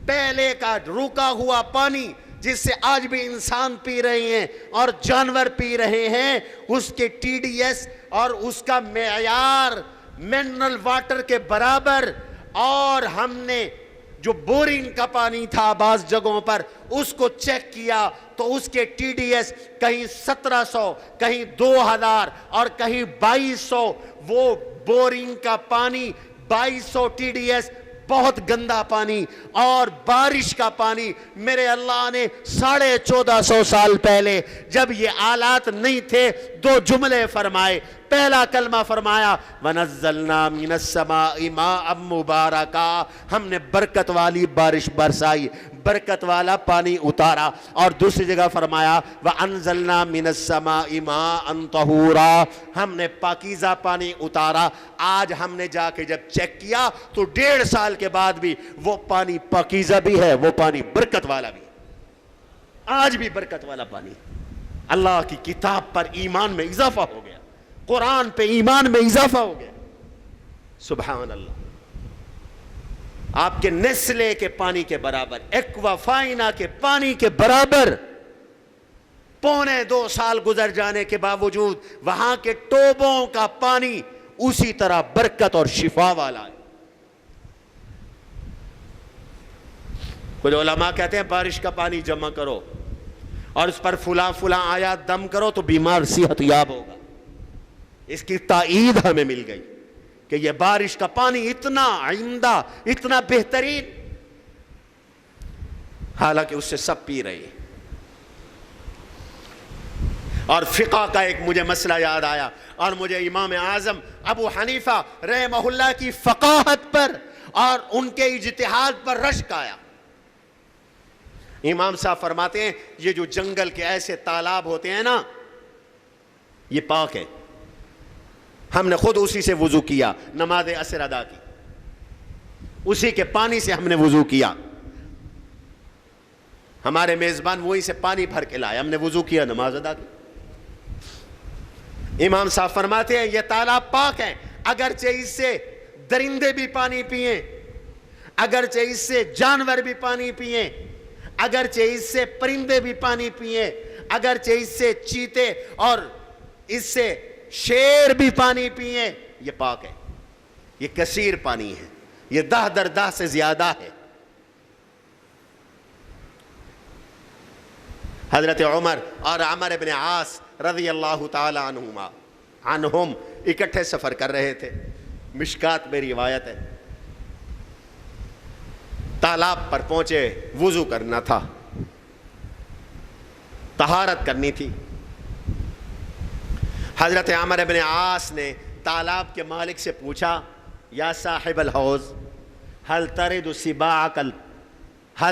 پہلے کا رکا ہوا پانی جس سے آج بھی انسان پی رہے ہیں اور جانور پی رہے ہیں, اس کے ٹی ڈی ایس اور اس کا معیار منرل واٹر کے برابر. اور ہم نے جو بورنگ کا پانی تھا بعض جگہوں پر, اس کو چیک کیا تو اس کے ٹی ڈی ایس کہیں 1700, کہیں 2000 اور کہیں 2200. وہ بورنگ کا پانی 2200 ٹی ڈی ایس, بہت گندا پانی. اور بارش کا پانی میرے اللہ نے 1450 سال پہلے جب یہ آلات نہیں تھے 2 جملے فرمائے. پہلا کلمہ فرمایا وَنَزَّلْنَا مِنَ السَّمَاءِ مَاءً مُبَارَكًا, ہم نے برکت والی بارش برسائی, برکت والا پانی اتارا. اور دوسری جگہ فرمایا وَأَنزَلْنَا مِنَ السَّمَاءِ مَاءً طَهُورًا, ہم نے پاکیزہ پانی اتارا. آج ہم نے جا کے جب چیک کیا تو 1.5 سال کے بعد بھی وہ پانی پاکیزہ بھی ہے, وہ پانی برکت والا بھی, آج بھی برکت والا پانی. اللہ کی کتاب پر ایمان میں اضافہ ہو گیا, قرآن پہ ایمان میں اضافہ ہو گیا. سبحان اللہ. آپ کے نیسلے کے پانی کے برابر, ایکوا فائنا کے پانی کے برابر. 2.25 سال گزر جانے کے باوجود وہاں کے ٹوبوں کا پانی اسی طرح برکت اور شفا والا ہے. کچھ علماء کہتے ہیں بارش کا پانی جمع کرو اور اس پر فلاں آیات دم کرو تو بیمار صحت یاب ہوگا. اس کی تائید ہمیں مل گئی کہ یہ بارش کا پانی اتنا عمدہ, اتنا بہترین, حالانکہ اس سے سب پی رہے ہیں. اور فقہ کا ایک مجھے مسئلہ یاد آیا, اور مجھے امام اعظم ابو حنیفہ رحمہ اللہ کی فقاہت پر اور ان کے اجتہاد پر رشک آیا. امام صاحب فرماتے ہیں یہ جو جنگل کے ایسے تالاب ہوتے ہیں نا, یہ پاک ہے. ہم نے خود اسی سے وضو کیا, نماز عصر ادا کی, اسی کے پانی سے ہم نے وضو کیا. ہمارے میزبان وہی سے پانی بھر کے لائے, ہم نے وضو کیا, نماز ادا کی. امام صاحب فرماتے ہیں یہ تالاب پاک ہے, اگرچہ اس سے درندے بھی پانی پئیں, اگرچہ اس سے جانور بھی پانی پئیں, اگرچہ اس سے پرندے بھی پانی پئیں, اگرچہ اس سے چیتے اور اس سے شیر بھی پانی پئیں, یہ پاک ہے, یہ کثیر پانی ہے, یہ 10 در 10 سے زیادہ ہے. حضرت عمر اور عمر بن عاص رضی اللہ تعالی عنہم اکٹھے سفر کر رہے تھے. مشکات میں روایت ہے, تالاب پر پہنچے, وضو کرنا تھا, طہارت کرنی تھی. حضرت عمر بن عاص نے تالاب کے مالک سے پوچھا یا صاحب الحوض هل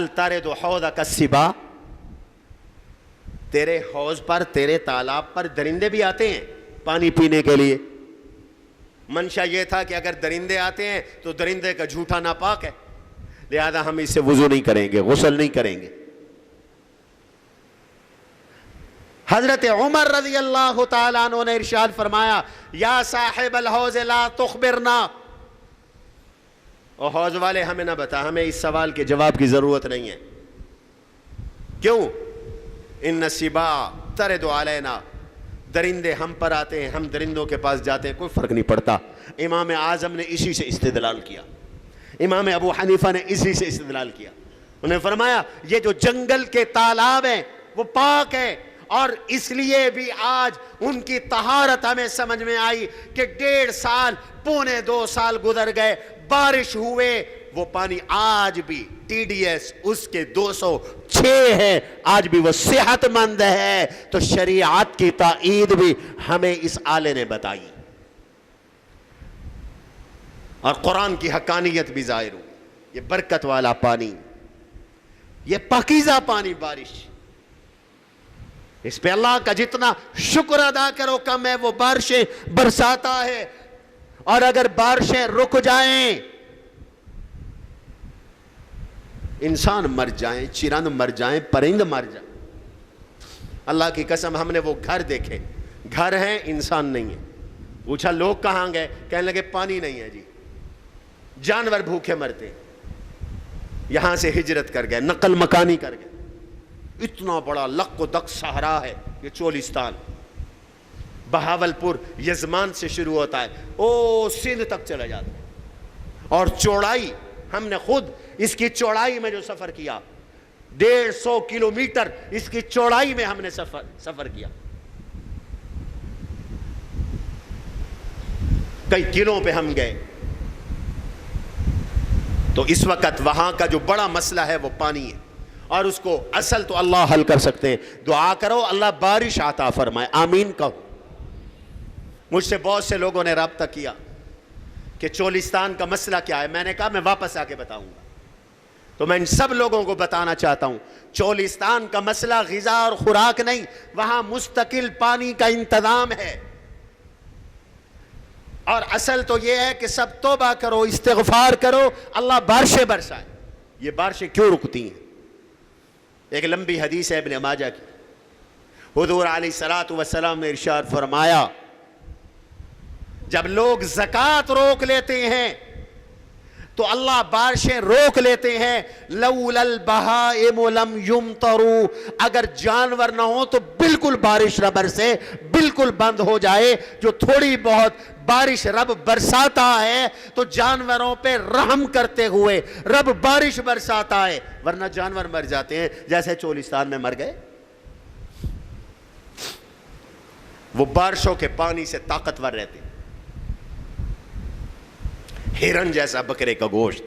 ترد حوضك السباع, تیرے حوض پر, تیرے تالاب پر درندے بھی آتے ہیں پانی پینے کے لیے؟ منشا یہ تھا کہ اگر درندے آتے ہیں تو درندے کا جھوٹا ناپاک ہے, لہذا ہم اس سے وضو نہیں کریں گے، غسل نہیں کریں گے۔ حضرت عمر رضی اللہ تعالیٰ عنہ نے ارشاد فرمایا، یا صاحب الحوض لا تخبرنا، اور حوض والے ہمیں نہ بتا، ہمیں اس سوال کے جواب کی ضرورت نہیں ہے۔ کیوں؟ ان السباع ترد علینا، درندے ہم پر آتے ہیں، ہم درندوں کے پاس جاتے ہیں، کوئی فرق نہیں پڑتا۔ امام اعظم نے اسی سے استدلال کیا، امام ابو حنیفہ نے اسی سے استدلال کیا۔ انہوں نے فرمایا یہ جو جنگل کے تالاب ہیں وہ پاک ہے، اور اس لیے بھی آج ان کی طہارت ہمیں سمجھ میں آئی کہ 1.5 سال 2.25 سال گزر گئے، بارش ہوئے، وہ پانی آج بھی TDS اس کے 206 ہے، آج بھی وہ صحت مند ہے۔ تو شریعت کی تائید بھی ہمیں اس آلے نے بتائی، اور قرآن کی حقانیت بھی ظاہر ہو۔ یہ برکت والا پانی، یہ پاکیزہ پانی، بارش، اس پہ اللہ کا جتنا شکر ادا کرو کم ہے۔ وہ بارشیں برساتا ہے، اور اگر بارشیں رک جائیں، انسان مر جائیں، چرند مر جائیں، پرند مر جائیں۔ اللہ کی قسم ہم نے وہ گھر دیکھے، گھر ہیں انسان نہیں ہے۔ پوچھا لوگ کہاں گئے؟ کہنے لگے پانی نہیں ہے جی، جانور بھوکے مرتے ہیں۔ یہاں سے ہجرت کر گئے، نقل مکانی کر گئے۔ اتنا بڑا لق و دق صحرا ہے یہ چولستان، بہاول پور یزمان سے شروع ہوتا ہے، او سندھ تک چلا جاتا ہے۔ اور چوڑائی، ہم نے خود اس کی چوڑائی میں جو سفر کیا، 150 کلومیٹر اس کی چوڑائی میں ہم نے سفر کیا۔ کئی قلعوں پہ ہم گئے۔ تو اس وقت وہاں کا جو بڑا مسئلہ ہے وہ پانی ہے، اور اس کو اصل تو اللہ حل کر سکتے ہیں۔ دعا کرو اللہ بارش عطا فرمائے، آمین کہو۔ مجھ سے بہت سے لوگوں نے رابطہ کیا کہ چولستان کا مسئلہ کیا ہے، میں نے کہا میں واپس آ کے بتاؤں گا۔ تو میں ان سب لوگوں کو بتانا چاہتا ہوں، چولستان کا مسئلہ غذا اور خوراک نہیں، وہاں مستقل پانی کا انتظام ہے۔ اور اصل تو یہ ہے کہ سب توبہ کرو، استغفار کرو، اللہ بارشیں برسائے۔ یہ بارشیں کیوں رکتی ہیں؟ ایک لمبی حدیث ہے ابن ماجہ کی، حضور علیہ الصلوۃ والسلام نے ارشاد فرمایا جب لوگ زکوٰۃ روک لیتے ہیں تو اللہ بارشیں روک لیتے ہیں۔ لولا البہائم لم یمطروا، اگر جانور نہ ہو تو بالکل بارش نہ برسے، بالکل بند ہو جائے۔ جو تھوڑی بہت بارش رب برساتا ہے تو جانوروں پہ رحم کرتے ہوئے رب بارش برساتا ہے، ورنہ جانور مر جاتے ہیں جیسے چولستان میں مر گئے۔ وہ بارشوں کے پانی سے طاقتور رہتے ہیں، ہرن جیسا بکرے کا گوشت،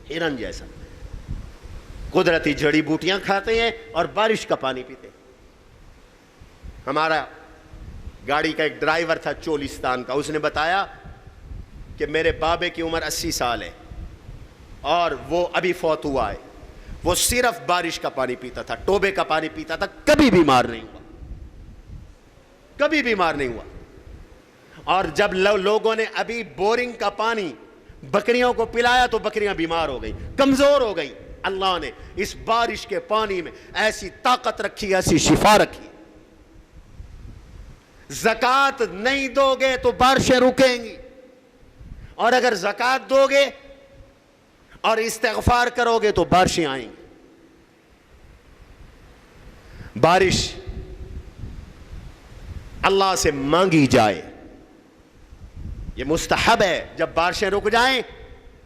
ہرن جیسا، قدرتی جڑی بوٹیاں کھاتے ہیں اور بارش کا پانی پیتے ہیں۔ ہمارا گاڑی کا ایک ڈرائیور تھا چولستان کا، اس نے بتایا کہ میرے بابے کی عمر 80 سال ہے اور وہ ابھی فوت ہوا ہے، وہ صرف بارش کا پانی پیتا تھا، ٹوبے کا پانی پیتا تھا، کبھی بیمار نہیں ہوا، کبھی بیمار نہیں ہوا۔ اور جب لوگوں نے ابھی بورنگ کا پانی بکریوں کو پلایا تو بکریاں بیمار ہو گئی، کمزور ہو گئی۔ اللہ نے اس بارش کے پانی میں ایسی طاقت رکھی، ایسی شفا رکھی۔ زکوٰۃ نہیں دو گے تو بارشیں رکیں گی، اور اگر زکوٰۃ دو گے اور استغفار کرو گے تو بارشیں آئیں گی۔ بارش اللہ سے مانگی جائے، یہ مستحب ہے۔ جب بارشیں رک جائیں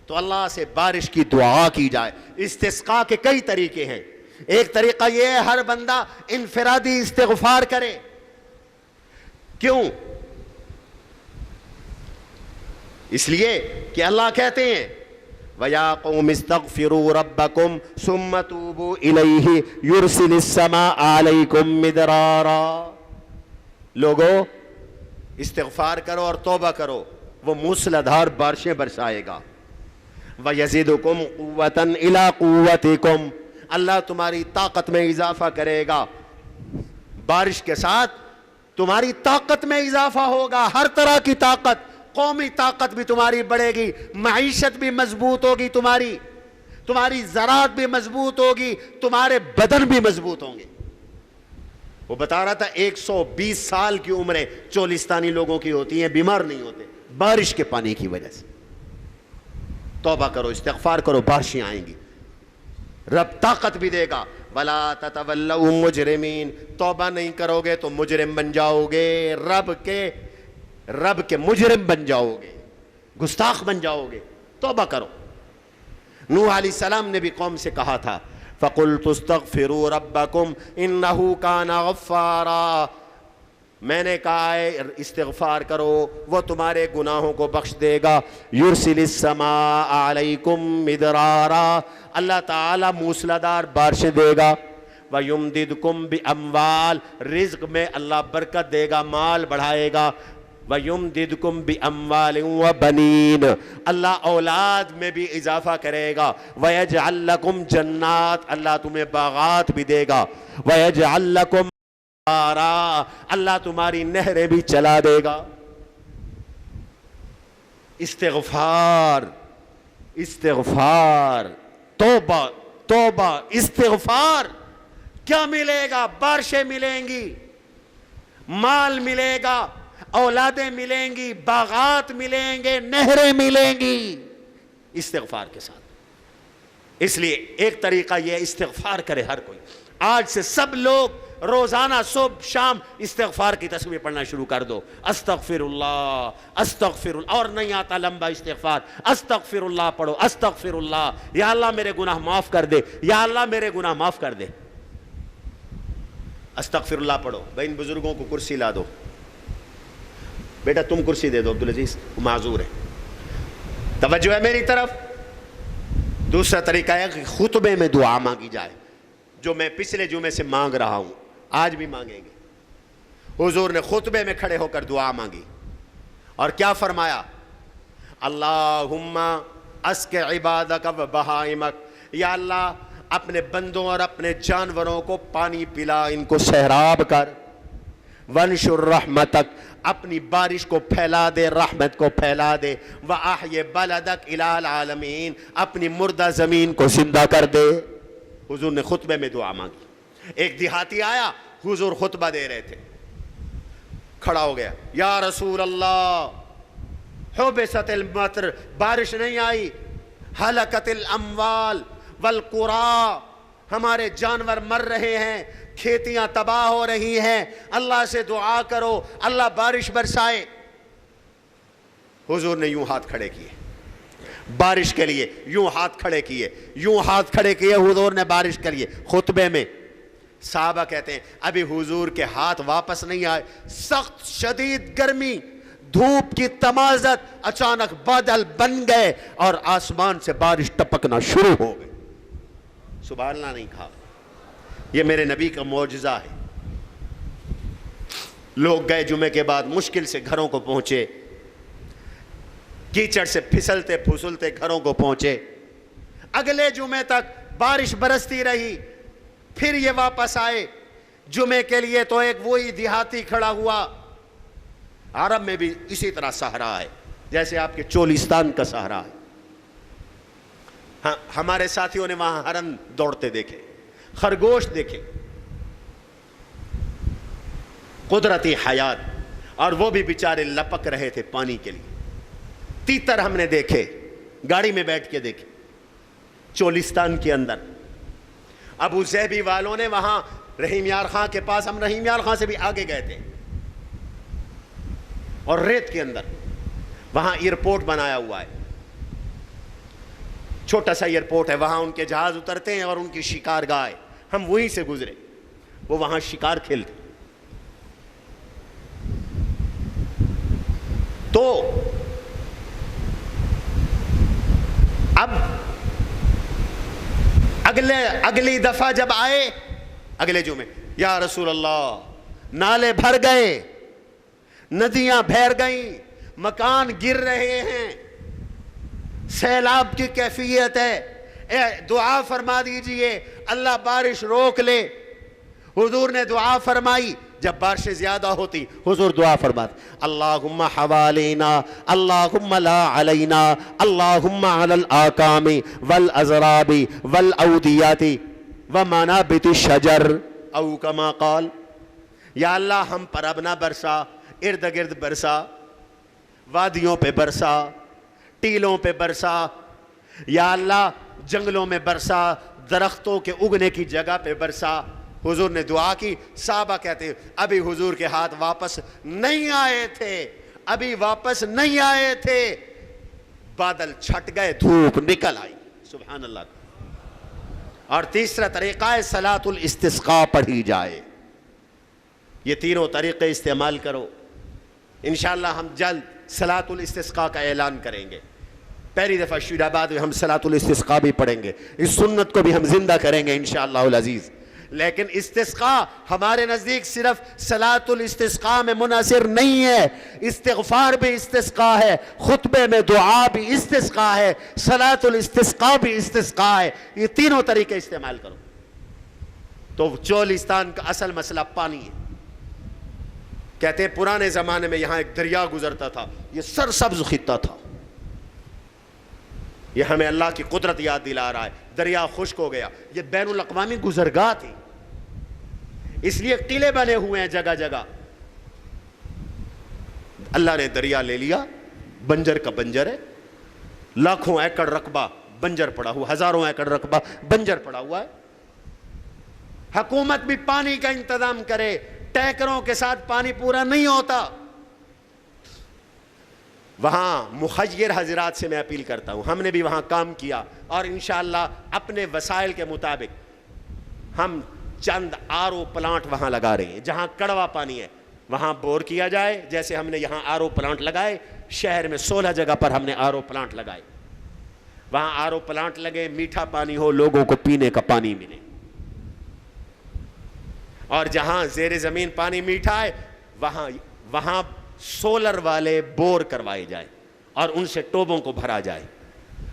تو اللہ سے بارش کی دعا کی جائے۔ استسقاء کے کئی طریقے ہیں۔ ایک طریقہ یہ ہے ہر بندہ انفرادی استغفار کرے۔ کیوں؟ اس لیے کہ اللہ کہتے ہیں وَيَا قَوْمِ اسْتَغْفِرُوا رَبَّكُمْ ثُمَّ تُوبُوا إِلَيْهِ يُرْسِلِ السَّمَاءَ عَلَيْكُمْ مِدْرَارًا۔ لوگو استغفار کرو اور توبہ کرو، وہ موسلادھار بارشیں برسائے گا۔ وَيَزِدُكُمْ قُوَّةً إِلَىٰ قُوَّتِكُمْ، اللہ تمہاری طاقت میں اضافہ کرے گا۔ بارش کے ساتھ تمہاری طاقت میں اضافہ ہوگا، ہر طرح کی طاقت، قومی طاقت بھی تمہاری بڑھے گی، معیشت بھی مضبوط ہوگی تمہاری۔ تمہاری ذرات بھی مضبوط ہوگی, تمہارے بدن بھی مضبوط ہوں گے. وہ بتا رہا تھا 120 سال کی عمریں چولستانی لوگوں کی ہوتی ہیں, بیمار نہیں ہوتے, بارش کے پانی کی وجہ سے. توبہ کرو, استغفار کرو, بارشیں آئیں گی, رب طاقت بھی دے گا. وَلَا تَتَوَلَّوْا مُجْرِمِينَ, توبہ نہیں کرو گے تو مجرم بن جاؤ گے, رب کے مجرم بن جاؤ گے, گستاخ بن جاؤ گے. توبہ کرو. نوح علیہ السلام نے بھی قوم سے کہا تھا فَقُلْتُ اسْتَغْفِرُوا رَبَّكُمْ إِنَّهُ كَانَ غَفَّارًا, میں نے کہا ہے استغفار کرو, وہ تمہارے گناہوں کو بخش دے گا. يُرْسِلِ السَّمَاءَ عَلَيْكُمْ مِدْرَارًا, اللہ تعالیٰ موسلادھار بارشیں دے گا. وَيُمْدِدْكُمْ بِأَمْوَالٍ, رزق میں اللہ برکت دے گا, مال بڑھائے گا. وَيُمْدِدْكُمْ بِأَمْوَالٍ وَبَنِينَ, اللہ اولاد میں بھی اضافہ کرے گا. وَيَجْعَلْ لَكُمْ جَنَّاتٍ, اللہ تمہیں باغات بھی دے گا. وَيَجْعَلْ لَكُمْ آرا, اللہ تمہاری نہریں بھی چلا دے گا. استغفار, استغفار, توبہ, توبہ, استغفار. کیا ملے گا؟ بارشیں ملیں گی, مال ملے گا, اولادیں ملیں گی, باغات ملیں گے, نہریں ملیں گی استغفار کے ساتھ. اس لیے ایک طریقہ یہ استغفار کرے ہر کوئی. آج سے سب لوگ روزانہ صبح شام استغفار کی تسبیح پڑھنا شروع کر دو. استغفر اللہ, استغفر اللہ, اور نہیں آتا لمبا استغفار, استغفر اللہ پڑھو, استغفر اللہ, یا اللہ میرے گناہ معاف کر دے, یا اللہ میرے گناہ معاف کر دے. استغفر اللہ پڑھو. بھائی ان بزرگوں کو کرسی لا دو, بیٹا تم کرسی دے دو, عبدالعزیز وہ معذور ہے. توجہ ہے میری طرف. دوسرا طریقہ ہے کہ خطبے میں دعا مانگی جائے, جو میں پچھلے جمعے سے مانگ رہا ہوں, آج بھی مانگیں گے. حضور نے خطبے میں کھڑے ہو کر دعا مانگی اور کیا فرمایا؟ اللہم اسق عبادک و بہائمک, یا اللہ اپنے بندوں اور اپنے جانوروں کو پانی پلا, ان کو سیراب کر. ونشر رحمتک, اپنی بارش کو پھیلا دے, رحمت کو پھیلا دے. وَأَحْيِ بَلَدَكْ إِلَىٰ الْعَالَمِينَ, اپنی مردہ زمین کو زندہ کر دے. حضور نے خطبے میں دعا مانگی. ایک دیہاتی آیا, حضور خطبہ دے رہے تھے, کھڑا ہو گیا, یا رسول اللہ حبست المطر, بارش نہیں آئی. ہلکت الاموال والقرى, ہمارے جانور مر رہے ہیں, کھیتیاں تباہ ہو رہی ہیں, اللہ سے دعا کرو اللہ بارش برسائے. حضور نے یوں ہاتھ کھڑے کیے بارش کے لیے, یوں ہاتھ کھڑے کیے, یوں ہاتھ کھڑے کیے, حضور نے بارش کے لیے خطبے میں. صحابہ کہتے ہیں ابھی حضور کے ہاتھ واپس نہیں آئے, سخت شدید گرمی, دھوپ کی تمازت, اچانک بادل بن گئے اور آسمان سے بارش ٹپکنا شروع ہو گئی. سبحان اللہ نہیں کہا, یہ میرے نبی کا معجزہ ہے. لوگ گئے جمعے کے بعد, مشکل سے گھروں کو پہنچے, کیچڑ سے پھسلتے پھسلتے گھروں کو پہنچے. اگلے جمعے تک بارش برستی رہی, پھر یہ واپس آئے جمعے کے لیے. تو ایک وہی دیہاتی کھڑا ہوا. عرب میں بھی اسی طرح صحرا ہے جیسے آپ کے چولستان کا صحرا ہے. ہاں, ہمارے ساتھیوں نے وہاں ہرن دوڑتے دیکھے, خرگوش دیکھے, قدرتی حیات, اور وہ بھی بیچارے لپک رہے تھے پانی کے لیے. تیتر ہم نے دیکھے, گاڑی میں بیٹھ کے دیکھے چولستان کے اندر. ابو ظہبی والوں نے وہاں رحیم یار خان کے پاس, ہم رحیم یار خان سے بھی آگے گئے تھے, اور ریت کے اندر وہاں ایئرپورٹ بنایا ہوا ہے, چھوٹا سا ایئرپورٹ ہے, وہاں ان کے جہاز اترتے ہیں اور ان کی شکار گاہ ہے. ہم وہیں سے گزرے, وہ وہاں شکار کھیلتے. تو اب اگلی دفعہ جب آئے اگلے جمعے, یا رسول اللہ نالے بھر گئے, ندیاں بہر گئیں, مکان گر رہے ہیں, سیلاب کی کیفیت ہے, دعا فرما دیجئے اللہ بارش روک لے. حضور نے دعا فرمائی, جب بارشیں زیادہ ہوتی حضور دعا فرماتے اللہم حوالینا اللہم لا علینا اللہم علی الاکام والازراب والاودیات ومنابت الشجر او کما قال، یا اللہ ہم پر اب نہ برسا، ارد گرد برسا، وادیوں پہ برسا، ٹیلوں پہ برسا، یا اللہ جنگلوں میں برسا، درختوں کے اگنے کی جگہ پہ برسا۔ حضور نے دعا کی، صحابہ کہتے ہیں ابھی حضور کے ہاتھ واپس نہیں آئے تھے، ابھی واپس نہیں آئے تھے، بادل چھٹ گئے، دھوپ نکل آئی۔ سبحان اللہ۔ اور تیسرا طریقہ ہے صلاۃ الاستسقاء پڑھی جائے۔ یہ تینوں طریقے استعمال کرو، انشاءاللہ ہم جلد صلاۃ الاستسقاء کا اعلان کریں گے۔ پہلی دفعہ شہید آباد میں ہم صلاۃ الاستسقاء بھی پڑھیں گے، اس سنت کو بھی ہم زندہ کریں گے انشاءاللہ العزیز۔ لیکن استسقاء ہمارے نزدیک صرف صلاۃ الاستسقاء میں منحصر نہیں ہے، استغفار بھی استسقاء ہے، خطبے میں دعا بھی استسقاء ہے، صلاۃ الاستسقاء بھی استسقاء ہے۔ یہ تینوں طریقے استعمال کرو۔ تو چولستان کا اصل مسئلہ پانی ہے۔ کہتے ہیں پرانے زمانے میں یہاں ایک دریا گزرتا تھا، یہ سرسبز خطہ تھا۔ یہ ہمیں اللہ کی قدرت یاد دلا رہا ہے۔ دریا خشک ہو گیا، یہ بین الاقوامی گزرگاہ تھی، اس لیے قلعے بنے ہوئے ہیں جگہ جگہ۔ اللہ نے دریا لے لیا، بنجر کا بنجر ہے، لاکھوں ایکڑ رقبہ بنجر پڑا ہوا، ہزاروں ایکڑ رقبہ بنجر پڑا ہوا ہے۔ حکومت بھی پانی کا انتظام کرے، ٹینکروں کے ساتھ پانی پورا نہیں ہوتا۔ وہاں مخیر حضرات سے میں اپیل کرتا ہوں، ہم نے بھی وہاں کام کیا اور انشاءاللہ اپنے وسائل کے مطابق ہم چند آر او پلانٹ وہاں لگا رہے ہیں۔ جہاں کڑوا پانی ہے وہاں بور کیا جائے، جیسے ہم نے یہاں آر او پلانٹ لگائے، شہر میں 16 جگہ پر ہم نے آر او پلانٹ لگائے۔ وہاں آر او پلانٹ لگے، میٹھا پانی ہو، لوگوں کو پینے کا پانی ملے۔ اور جہاں زیر زمین پانی میٹھا ہے وہاں سولر والے بور کروائے جائیں اور ان سے ٹوبوں کو بھرا جائے،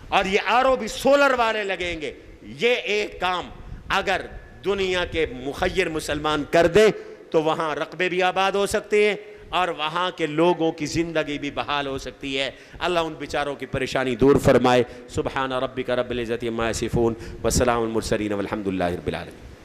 اور یہ آر او بھی سولر والے لگیں گے۔ یہ ایک کام اگر دنیا کے مخیر مسلمان کر دیں تو وہاں رقبے بھی آباد ہو سکتے ہیں اور وہاں کے لوگوں کی زندگی بھی بحال ہو سکتی ہے۔ اللہ ان بیچاروں کی پریشانی دور فرمائے۔ سبحان ربک رب العزت عما یصفون وسلام المرسلین والحمد للہ رب العالمین۔